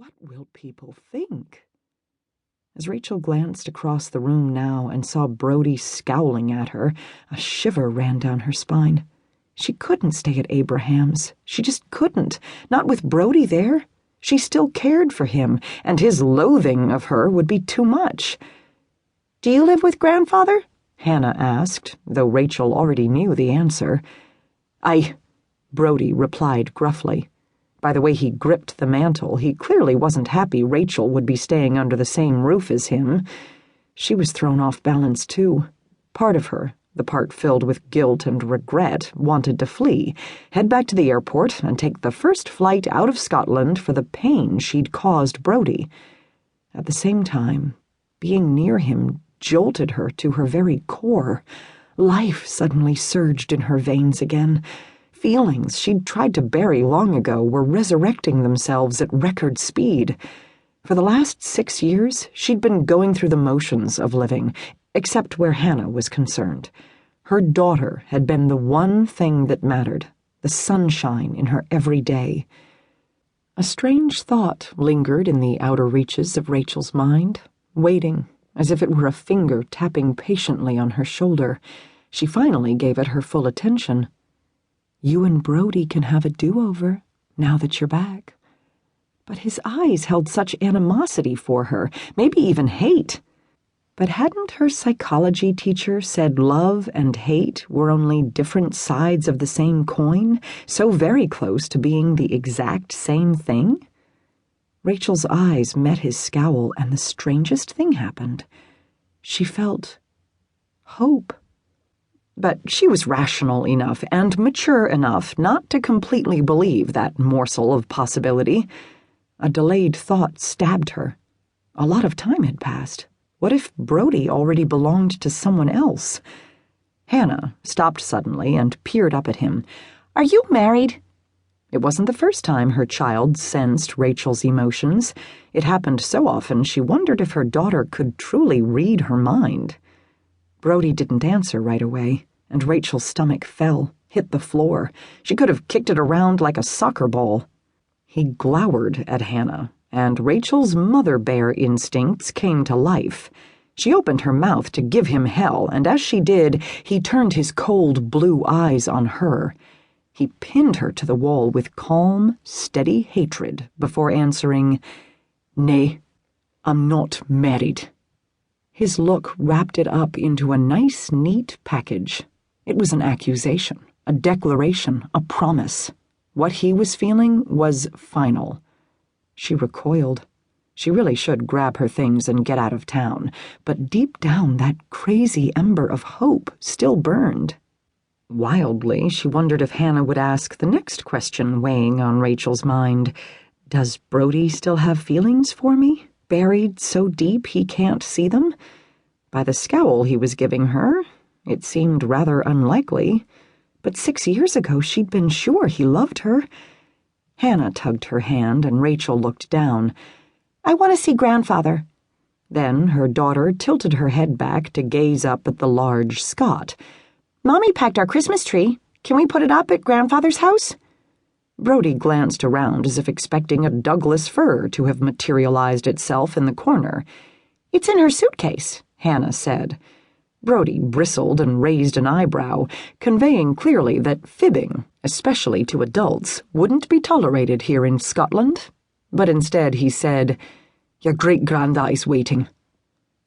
What will people think? As Rachel glanced across the room now and saw Brodie scowling at her, a shiver ran down her spine. She couldn't stay at Abraham's. She just couldn't. Not with Brodie there. She still cared for him, and his loathing of her would be too much. "Do you live with Grandfather?" Hannah asked, though Rachel already knew the answer. Brodie replied gruffly. By the way he gripped the mantle, he clearly wasn't happy Rachel would be staying under the same roof as him. She was thrown off balance, too. Part of her, the part filled with guilt and regret, wanted to flee, head back to the airport, and take the first flight out of Scotland for the pain she'd caused Brodie. At the same time, being near him jolted her to her very core. Life suddenly surged in her veins again. Feelings she'd tried to bury long ago were resurrecting themselves at record speed. For the last 6 years, she'd been going through the motions of living, except where Hannah was concerned. Her daughter had been the one thing that mattered, the sunshine in her every day. A strange thought lingered in the outer reaches of Rachel's mind, waiting, as if it were a finger tapping patiently on her shoulder. She finally gave it her full attention. "You and Brodie can have a do-over, now that you're back." But his eyes held such animosity for her, maybe even hate. But hadn't her psychology teacher said love and hate were only different sides of the same coin, so very close to being the exact same thing? Rachel's eyes met his scowl, and the strangest thing happened. She felt hope. But she was rational enough and mature enough not to completely believe that morsel of possibility. A delayed thought stabbed her. A lot of time had passed. What if Brodie already belonged to someone else? Hannah stopped suddenly and peered up at him. "Are you married?" It wasn't the first time her child sensed Rachel's emotions. It happened so often she wondered if her daughter could truly read her mind. Brodie didn't answer right away, and Rachel's stomach fell, hit the floor. She could have kicked it around like a soccer ball. He glowered at Hannah, and Rachel's mother bear instincts came to life. She opened her mouth to give him hell, and as she did, he turned his cold blue eyes on her. He pinned her to the wall with calm, steady hatred before answering, "Nay, I'm not married." His look wrapped it up into a nice, neat package. It was an accusation, a declaration, a promise. What he was feeling was final. She recoiled. She really should grab her things and get out of town, but deep down that crazy ember of hope still burned. Wildly, she wondered if Hannah would ask the next question weighing on Rachel's mind. Does Brodie still have feelings for me? Buried so deep he can't see them? By the scowl he was giving her, it seemed rather unlikely. But 6 years ago she'd been sure he loved her. Hannah tugged her hand, and Rachel looked down. "I want to see Grandfather." Then her daughter tilted her head back to gaze up at the large Scot. "Mommy packed our Christmas tree. Can we put it up at Grandfather's house?" Brodie glanced around as if expecting a Douglas fir to have materialized itself in the corner. "It's in her suitcase," Hannah said. Brodie bristled and raised an eyebrow, conveying clearly that fibbing, especially to adults, wouldn't be tolerated here in Scotland. But instead he said, "Your great-grandaddy's waiting."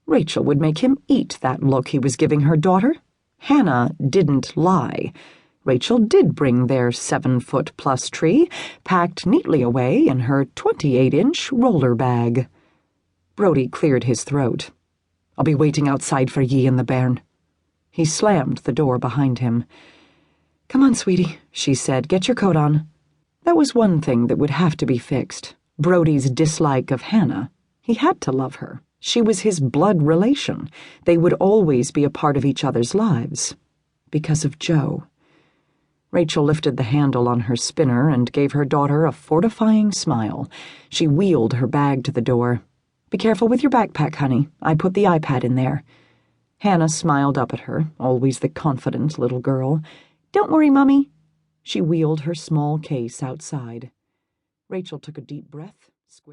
Rachel would make him eat that look he was giving her daughter. Hannah didn't lie. Rachel did bring their 7-foot-plus tree, packed neatly away in her 28-inch roller bag. Brodie cleared his throat. "I'll be waiting outside for ye in the bairn." He slammed the door behind him. "Come on, sweetie," she said. "Get your coat on." That was one thing that would have to be fixed. Brodie's dislike of Hannah. He had to love her. She was his blood relation. They would always be a part of each other's lives. Because of Joe. Rachel lifted the handle on her spinner and gave her daughter a fortifying smile. She wheeled her bag to the door. "Be careful with your backpack, honey. I put the iPad in there." Hannah smiled up at her, always the confident little girl. "Don't worry, Mummy." She wheeled her small case outside. Rachel took a deep breath, squared